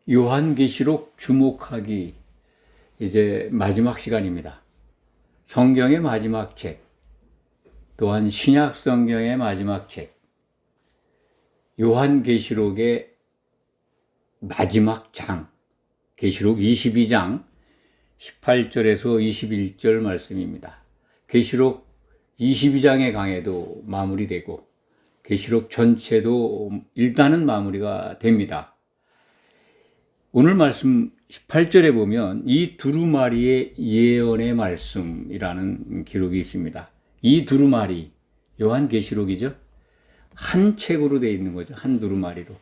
요한계시록 주목하기 이제 마지막 시간입니다. 성경의 마지막 책, 또한 신약 성경의 마지막 책, 요한계시록의 마지막 장, 계시록 22장 18절에서 21절 말씀입니다. 계시록 22장의 강해도 마무리되고 계시록 전체도 일단은 마무리가 됩니다. 오늘 말씀 18절에 보면 이 두루마리의 예언의 말씀이라는 기록이 있습니다. 이 두루마리, 요한계시록이죠. 한 책으로 되어 있는 거죠. 한 두루마리로.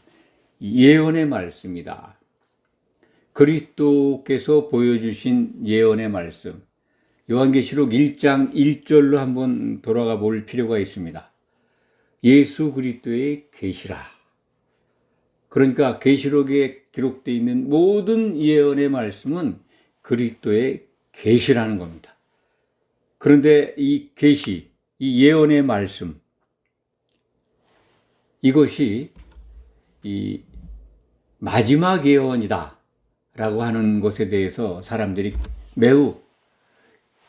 예언의 말씀이다. 그리스도께서 보여주신 예언의 말씀. 요한계시록 1장 1절로 한번 돌아가 볼 필요가 있습니다. 예수 그리스도의 계시라. 그러니까 계시록에 기록되어 있는 모든 예언의 말씀은 그리스도의 계시라는 겁니다. 그런데 이 계시, 이 예언의 말씀, 이것이 이 마지막 예언이다 라고 하는 것에 대해서 사람들이 매우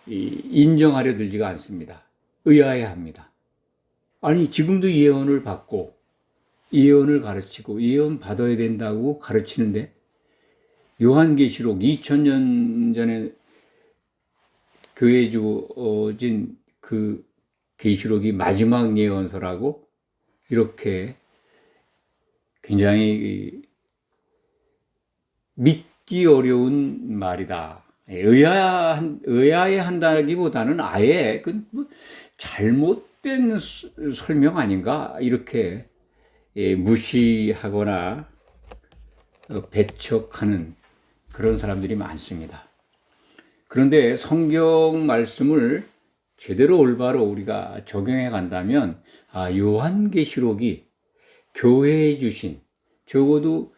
인정하려 들지가 않습니다. 의아해합니다. 아니, 지금도 예언을 받고 예언을 가르치고 예언 받아야 된다고 가르치는데 요한계시록 2000년 전에 교회에 주어진 그 계시록이 마지막 예언서라고 이렇게 굉장히 믿기 어려운 말이다. 의아해한다기보다는 아예 잘못된 설명 아닌가 이렇게 무시하거나 배척하는 그런 사람들이 많습니다. 그런데 성경 말씀을 제대로 올바로 우리가 적용해 간다면 요한계시록이 교회에 주신, 적어도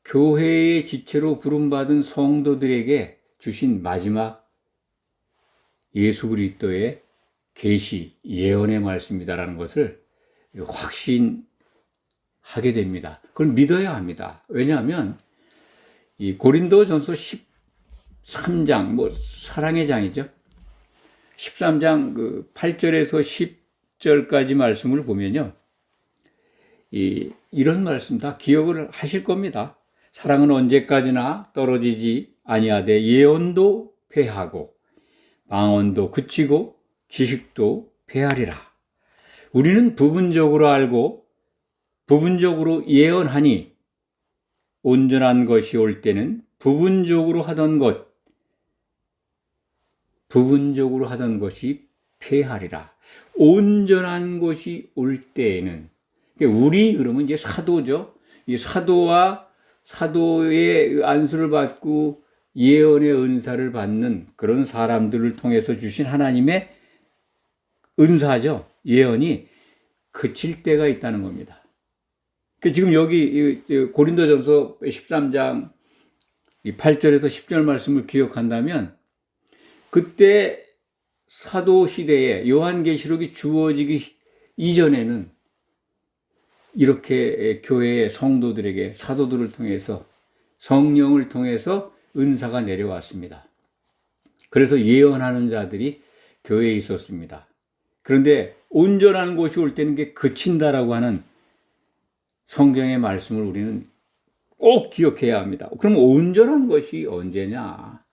교회의 지체로 부름받은 성도들에게 주신 마지막 예수 그리스도의 계시, 예언의 말씀이다라는 것을 확신하게 됩니다. 그걸 믿어야 합니다. 왜냐하면 이 고린도전서 13장, 사랑의 장이죠. 13장 8절에서 10절까지 말씀을 보면요. 이런 말씀 다 기억을 하실 겁니다. 사랑은 언제까지나 떨어지지 아니하되 예언도 패하고 방언도 그치고 지식도 패하리라. 우리는 부분적으로 알고 부분적으로 예언하니 온전한 것이 올 때는 부분적으로 하던 것이 패하리라. 온전한 것이 올 때에는, 우리 그러면 이제 사도죠. 이 사도와 사도의 안수를 받고 예언의 은사를 받는 그런 사람들을 통해서 주신 하나님의 은사죠. 예언이 그칠 때가 있다는 겁니다. 지금 여기 고린도전서 13장 8절에서 10절 말씀을 기억한다면 그때 사도 시대에 요한계시록이 주어지기 이전에는 이렇게 교회의 성도들에게 사도들을 통해서 성령을 통해서 은사가 내려왔습니다. 그래서 예언하는 자들이 교회에 있었습니다. 그런데 온전한 것이 올 때는 게 그친다라고 하는 성경의 말씀을 우리는 꼭 기억해야 합니다. 그럼 온전한 것이 언제냐?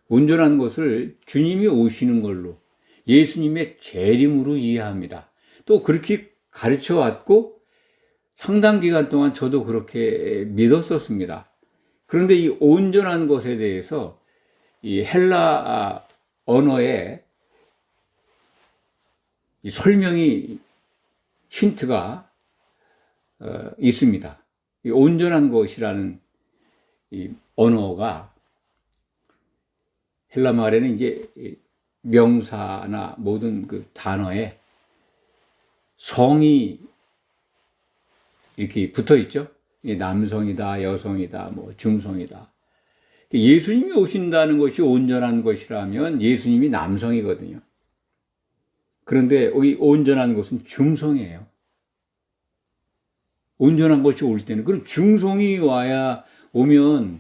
온전한 것을 주님이 오시는 걸로, 예수님의 재림으로 이해합니다. 또 그렇게 가르쳐 왔고 상당 기간 동안 저도 그렇게 믿었었습니다. 그런데 이 온전한 것에 대해서 이 헬라 언어의 이 설명이, 힌트가 있습니다. 이 온전한 것이라는 이 언어가 헬라 말에는 이제 명사나 모든 그 단어에 성이 이렇게 붙어 있죠. 남성이다, 여성이다, 중성이다. 예수님이 오신다는 것이 온전한 것이라면 예수님이 남성이거든요. 그런데 이 온전한 것은 중성이에요. 온전한 것이 올 때는, 그럼 중성이 와야 오면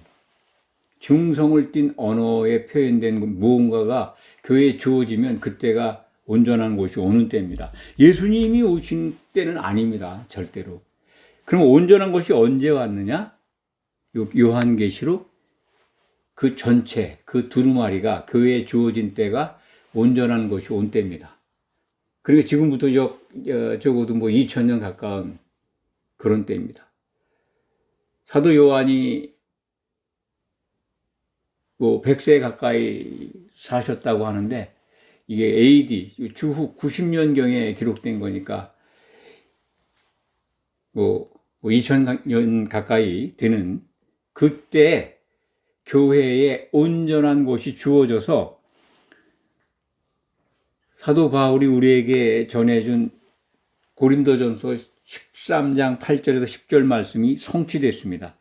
중성을 띤 언어에 표현된 무언가가 교회에 주어지면 그때가 온전한 곳이 오는 때입니다. 예수님이 오신 때는 아닙니다. 절대로. 그럼 온전한 것이 언제 왔느냐? 요한계시록 그 전체, 그 두루마리가 교회에 주어진 때가 온전한 것이 온 때입니다. 그러니까 지금부터 적어도 2000년 가까운 그런 때입니다. 사도 요한이 100세 가까이 사셨다고 하는데 이게 AD 주후 90년경에 기록된 거니까 2000년 가까이 되는 그때 교회에 온전한 곳이 주어져서 사도 바울이 우리에게 전해준 고린도전서 13장 8절에서 10절 말씀이 성취됐습니다.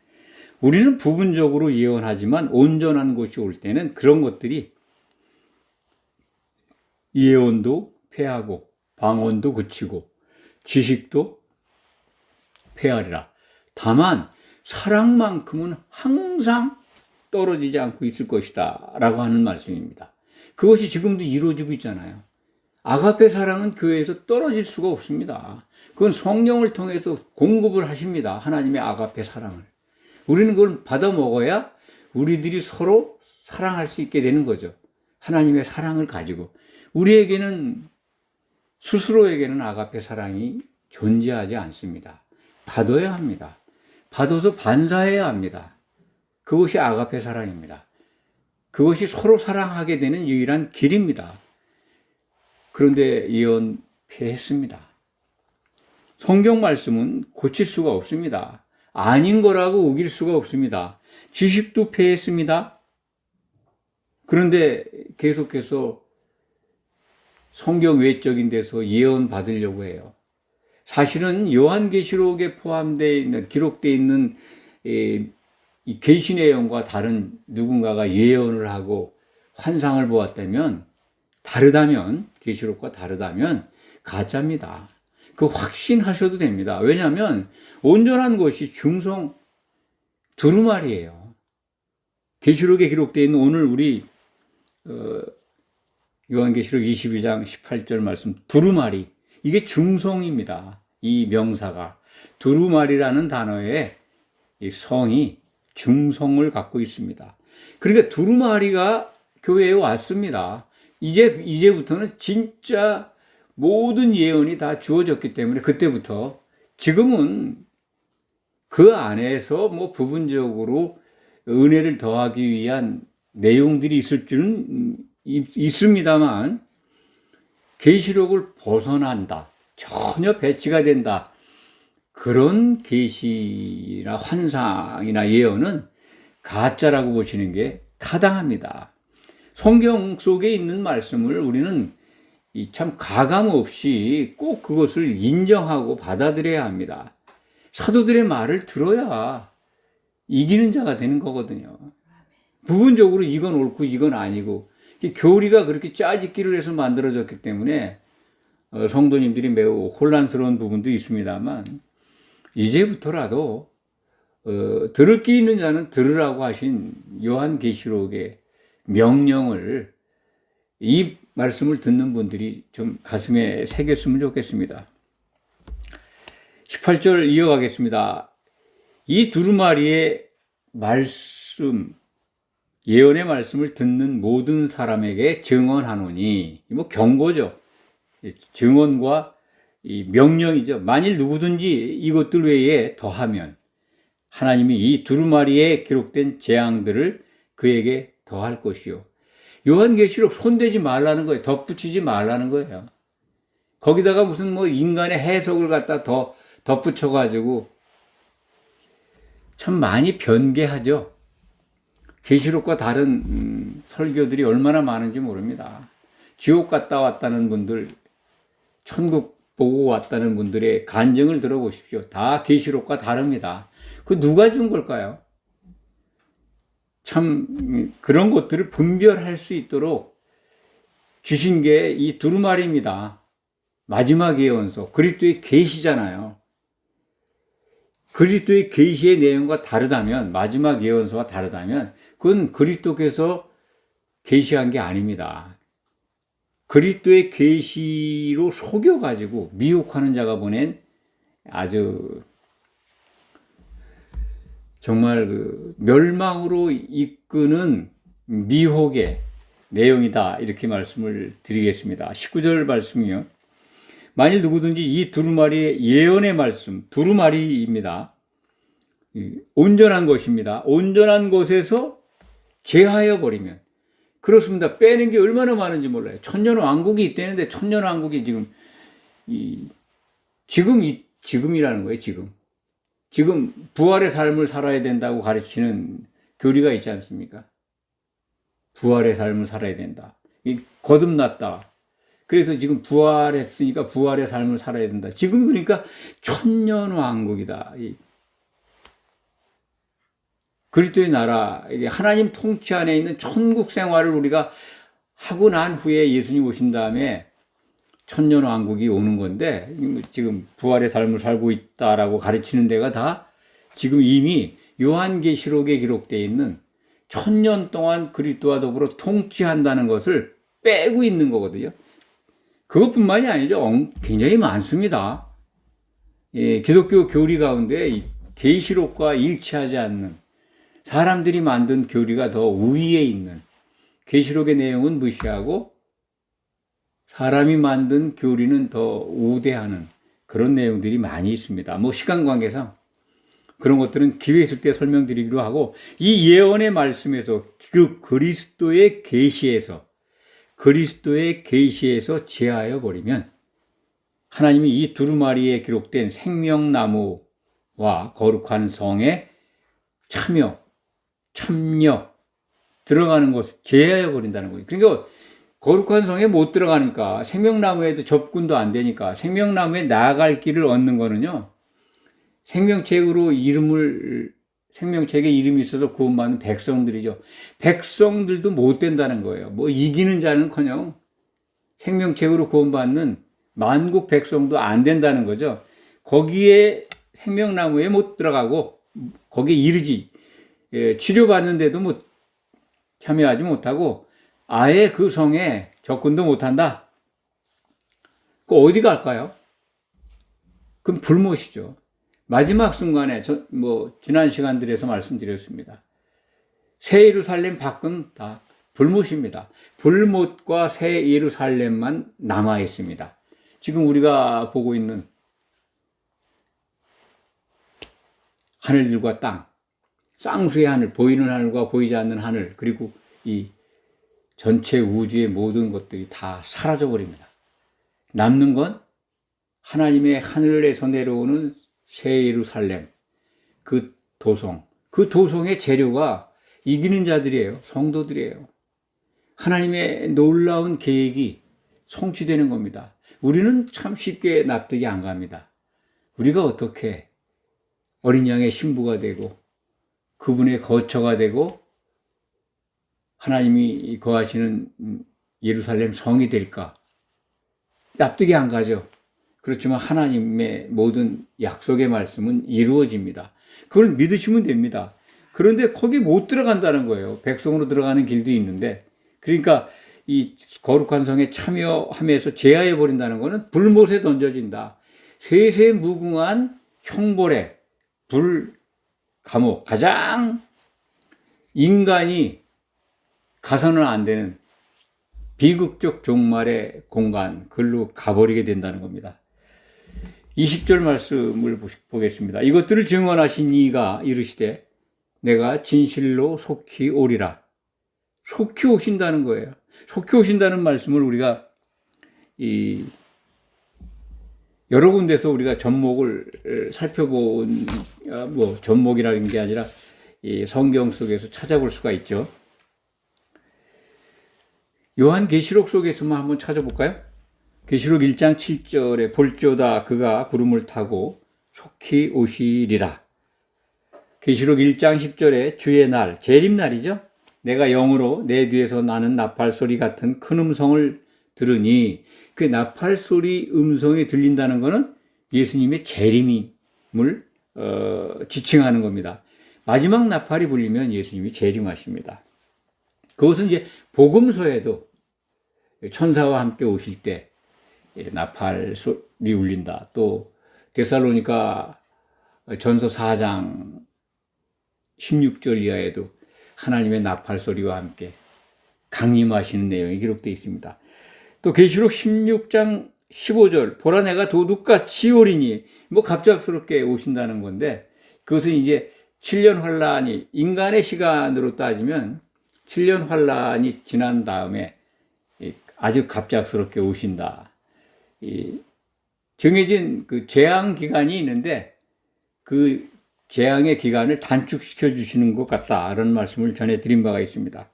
우리는 부분적으로 예언하지만 온전한 곳이 올 때는 그런 것들이 예언도 패하고 방언도 그치고 지식도 패하리라. 다만 사랑만큼은 항상 떨어지지 않고 있을 것이다 라고 하는 말씀입니다. 그것이 지금도 이루어지고 있잖아요. 아가페 사랑은 교회에서 떨어질 수가 없습니다. 그건 성령을 통해서 공급을 하십니다. 하나님의 아가페 사랑을. 우리는 그걸 받아 먹어야 우리들이 서로 사랑할 수 있게 되는 거죠. 하나님의 사랑을 가지고. 우리에게는, 스스로에게는 아가페 사랑이 존재하지 않습니다. 받아야 합니다. 받아서 반사해야 합니다. 그것이 아가페 사랑입니다. 그것이 서로 사랑하게 되는 유일한 길입니다. 그런데 예언 패했습니다. 성경 말씀은 고칠 수가 없습니다. 아닌 거라고 우길 수가 없습니다. 지식도 패했습니다. 그런데 계속해서 성경 외적인 데서 예언 받으려고 해요. 사실은 요한계시록에 포함되어 있는, 기록되어 있는 이 계시 내용과 다른 누군가가 예언을 하고 환상을 보았다면, 계시록과 다르다면 가짜입니다. 그 확신하셔도 됩니다. 왜냐하면 온전한 것이 중성 두루마리예요. 계시록에 기록되어 있는 오늘 우리 요한계시록 22장 18절 말씀 두루마리, 이게 중성입니다. 이 명사가 두루마리라는 단어의 이 성이 중성을 갖고 있습니다. 그러니까 두루마리가 교회에 왔습니다. 이제부터는 진짜 모든 예언이 다 주어졌기 때문에 그때부터, 지금은 그 안에서 부분적으로 은혜를 더하기 위한 내용들이 있을 줄은 있습니다만, 계시록을 벗어난다, 전혀 배치가 된다, 그런 계시나 환상이나 예언은 가짜라고 보시는 게 타당합니다. 성경 속에 있는 말씀을 우리는 참 가감 없이 꼭 그것을 인정하고 받아들여야 합니다. 사도들의 말을 들어야 이기는 자가 되는 거거든요. 부분적으로 이건 옳고 이건 아니고, 교리가 그렇게 짜집기를 해서 만들어졌기 때문에 성도님들이 매우 혼란스러운 부분도 있습니다만, 이제부터라도 들을 게 있는 자는 들으라고 하신 요한계시록의 명령을, 이 말씀을 듣는 분들이 좀 가슴에 새겼으면 좋겠습니다. 18절 이어가겠습니다. 이 두루마리의 말씀, 예언의 말씀을 듣는 모든 사람에게 증언하노니, 경고죠. 증언과 이 명령이죠. 만일 누구든지 이것들 외에 더하면 하나님이 이 두루마리에 기록된 재앙들을 그에게 더할 것이요. 요한계시록 손대지 말라는 거예요. 덧붙이지 말라는 거예요. 거기다가 무슨 인간의 해석을 갖다 더 덧붙여가지고 참 많이 변개하죠. 계시록과 다른 설교들이 얼마나 많은지 모릅니다. 지옥 갔다 왔다는 분들, 천국 보고 왔다는 분들의 간증을 들어보십시오. 다 계시록과 다릅니다. 그 누가 준 걸까요? 참 그런 것들을 분별할 수 있도록 주신 게 이 두루마리입니다. 마지막 예언서, 그리스도의 계시잖아요. 그리스도의 계시의 내용과 다르다면, 마지막 예언서와 다르다면 그건 그리스도께서 계시한 게 아닙니다. 그리스도의 계시로 속여가지고 미혹하는 자가 보낸 아주 정말 그 멸망으로 이끄는 미혹의 내용이다, 이렇게 말씀을 드리겠습니다. 19절 말씀이요. 만일 누구든지 이 두루마리의 예언의 말씀, 두루마리입니다. 온전한 것입니다. 온전한 것에서 제하여 버리면, 그렇습니다. 빼는 게 얼마나 많은지 몰라요. 천년왕국이 있다는데 천년왕국이 지금이라는 거예요. 지금 부활의 삶을 살아야 된다고 가르치는 교리가 있지 않습니까? 부활의 삶을 살아야 된다. 거듭났다. 그래서 지금 부활했으니까 부활의 삶을 살아야 된다. 지금 그러니까 천년왕국이다. 그리스도의 나라, 하나님 통치 안에 있는 천국 생활을 우리가 하고 난 후에 예수님 오신 다음에 천년왕국이 오는 건데, 지금 부활의 삶을 살고 있다라고 가르치는 데가 다 지금 이미 요한계시록에 기록되어 있는 천년 동안 그리스도와 더불어 통치한다는 것을 빼고 있는 거거든요. 그것뿐만이 아니죠. 굉장히 많습니다. 기독교 교리 가운데 계시록과 일치하지 않는, 사람들이 만든 교리가 더 우위에 있는, 계시록의 내용은 무시하고 사람이 만든 교리는 더 우대하는 그런 내용들이 많이 있습니다. 시간 관계상 그런 것들은 기회 있을 때 설명드리기로 하고, 이 예언의 말씀에서 그 그리스도의 계시에서 제하여 버리면 하나님이 이 두루마리에 기록된 생명나무와 거룩한 성에 참여 들어가는 것을 제하여 버린다는 거예요. 그러니까 거룩한 성에 못 들어가니까, 생명나무에도 접근도 안 되니까, 생명나무에 나아갈 길을 얻는 거는요, 생명책에 이름이 있어서 구원받는 백성들이죠. 백성들도 못 된다는 거예요. 이기는 자는커녕 생명책으로 구원받는 만국 백성도 안 된다는 거죠. 거기에 생명나무에 못 들어가고 거기에 이르지, 치료받는데도 참여하지 못하고 아예 그 성에 접근도 못한다. 어디 갈까요? 그럼 불못이죠. 마지막 순간에 지난 시간들에서 말씀드렸습니다. 새 예루살렘 밖은 다 불못입니다. 불못과 새 예루살렘만 남아 있습니다. 지금 우리가 보고 있는 하늘들과 땅, 쌍수의 하늘, 보이는 하늘과 보이지 않는 하늘, 그리고 이 전체 우주의 모든 것들이 다 사라져 버립니다. 남는 건 하나님의 하늘에서 내려오는 새 예루살렘, 그 도성의 재료가 이기는 자들이에요. 성도들이에요. 하나님의 놀라운 계획이 성취되는 겁니다. 우리는 참 쉽게 납득이 안 갑니다. 우리가 어떻게 어린 양의 신부가 되고 그분의 거처가 되고 하나님이 거하시는 예루살렘 성이 될까? 납득이 안 가죠. 그렇지만 하나님의 모든 약속의 말씀은 이루어집니다. 그걸 믿으시면 됩니다. 그런데 거기 못 들어간다는 거예요. 백성으로 들어가는 길도 있는데, 그러니까 이 거룩한 성에 참여하면서 제하해 버린다는 것은 불못에 던져진다. 세세무궁한 형벌의 감옥, 가장 인간이 가서는 안 되는 비극적 종말의 공간, 그걸로 가버리게 된다는 겁니다. 20절 말씀을 보겠습니다. 이것들을 증언하신 이가 이르시되 내가 진실로 속히 오리라. 속히 오신다는 거예요. 속히 오신다는 말씀을 우리가 여러 군데서 우리가 전목을 살펴본, 전목이라는 게 아니라 이 성경 속에서 찾아볼 수가 있죠. 요한계시록 속에서만 한번 찾아볼까요? 계시록 1장 7절에 볼지어다 그가 구름을 타고 속히 오시리라. 계시록 1장 10절에 주의 날, 재림날이죠. 내가 영으로 내 뒤에서 나는 나팔소리 같은 큰 음성을 들으니, 그 나팔소리 음성이 들린다는 것은 예수님의 재림을 지칭하는 겁니다. 마지막 나팔이 불리면 예수님이 재림하십니다. 그것은 이제 복음서에도 천사와 함께 오실 때 나팔 소리 울린다. 또 데살로니가 전서 4장 16절 이하에도 하나님의 나팔 소리와 함께 강림하시는 내용이 기록되어 있습니다. 또 계시록 16장 15절 보라 내가 도둑같이 오리니 갑작스럽게 오신다는 건데, 그것은 이제 7년 환란이, 인간의 시간으로 따지면 7년 환란이 지난 다음에 아주 갑작스럽게 오신다. 정해진 그 재앙 기간이 있는데 그 재앙의 기간을 단축시켜 주시는 것 같다, 이런 말씀을 전해드린 바가 있습니다.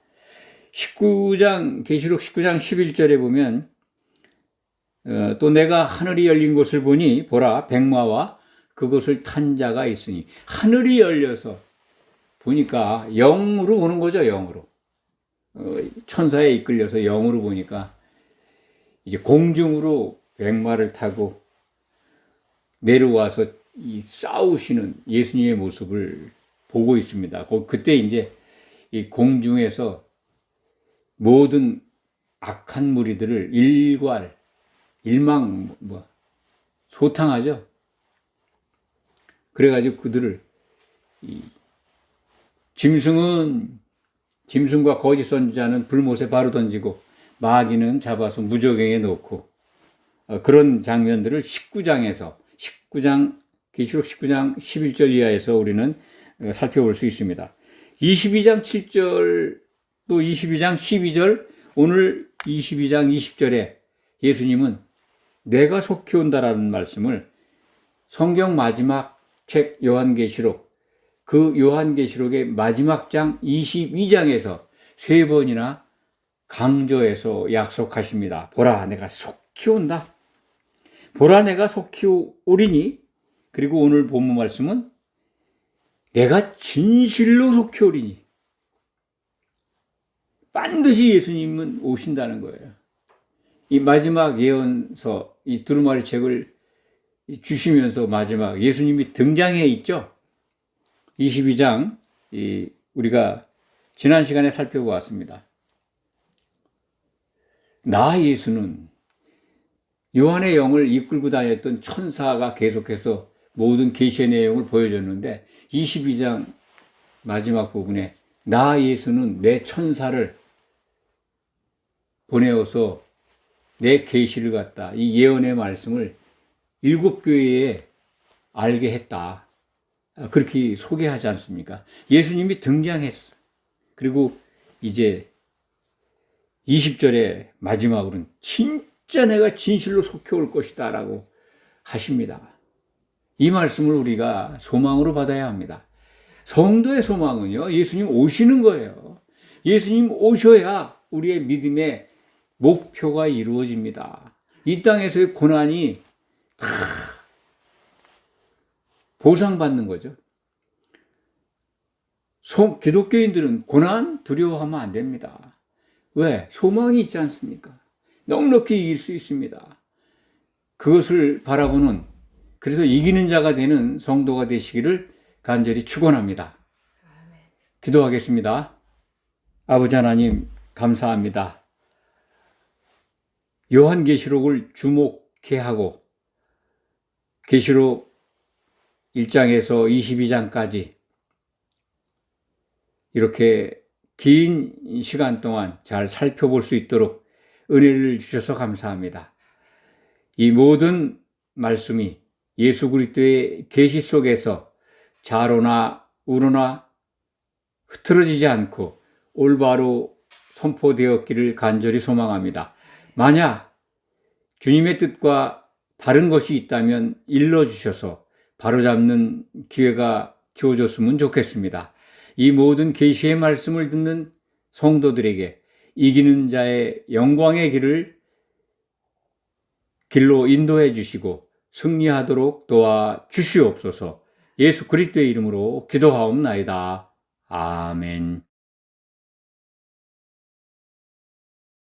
계시록 19장 11절에 보면 또 내가 하늘이 열린 것을 보니 보라 백마와 그것을 탄 자가 있으니, 하늘이 열려서 보니까 영으로 보는 거죠. 영으로 천사에 이끌려서 영으로 보니까 이제 공중으로 백마를 타고 내려와서 이 싸우시는 예수님의 모습을 보고 있습니다. 그때 이제 이 공중에서 모든 악한 무리들을 소탕하죠. 그래가지고 그들을 짐승과 거짓 선지자는 불못에 바로 던지고 마귀는 잡아서 무저갱에 놓고, 그런 장면들을 계시록 19장 11절 이하에서 우리는 살펴볼 수 있습니다. 22장 7절 또 22장 12절, 오늘 22장 20절에 예수님은 내가 속히 온다라는 말씀을 성경 마지막 책 요한계시록, 그 요한계시록의 마지막 장 22장에서 3번이나 강조해서 약속하십니다. 보라 내가 속히 온다. 보라 내가 속히 오리니, 그리고 오늘 본문 말씀은 내가 진실로 속히 오리니. 반드시 예수님은 오신다는 거예요. 이 마지막 예언서, 이 두루마리 책을 주시면서 마지막 예수님이 등장해 있죠. 22장 우리가 지난 시간에 살펴보았습니다. 나 예수는 요한의 영을 이끌고 다녔던 천사가 계속해서 모든 계시의 내용을 보여줬는데, 22장 마지막 부분에 나 예수는 내 천사를 보내어서 내 계시를 갖다, 이 예언의 말씀을 7교회에 알게 했다, 그렇게 소개하지 않습니까? 예수님이 등장했어. 그리고 이제 20절에 마지막으로는 진짜 내가 진실로 속히 올 것이다 라고 하십니다. 이 말씀을 우리가 소망으로 받아야 합니다. 성도의 소망은요, 예수님 오시는 거예요. 예수님 오셔야 우리의 믿음의 목표가 이루어집니다. 이 땅에서의 고난이 다 보상받는 거죠. 기독교인들은 고난 두려워하면 안 됩니다. 왜? 소망이 있지 않습니까? 넉넉히 이길 수 있습니다. 그것을 바라보는, 그래서 이기는 자가 되는 성도가 되시기를 간절히 축원합니다. 기도하겠습니다. 아버지 하나님, 감사합니다. 요한계시록을 주목해 하고 계시록 1장에서 22장까지 이렇게 긴 시간 동안 잘 살펴볼 수 있도록 은혜를 주셔서 감사합니다. 이 모든 말씀이 예수 그리스도의 계시 속에서 자로나 우로나 흐트러지지 않고 올바로 선포되었기를 간절히 소망합니다. 만약 주님의 뜻과 다른 것이 있다면 일러주셔서 바로잡는 기회가 주어졌으면 좋겠습니다. 이 모든 계시의 말씀을 듣는 성도들에게 이기는 자의 영광의 길로 인도해 주시고 승리하도록 도와주시옵소서. 예수 그리스도의 이름으로 기도하옵나이다. 아멘.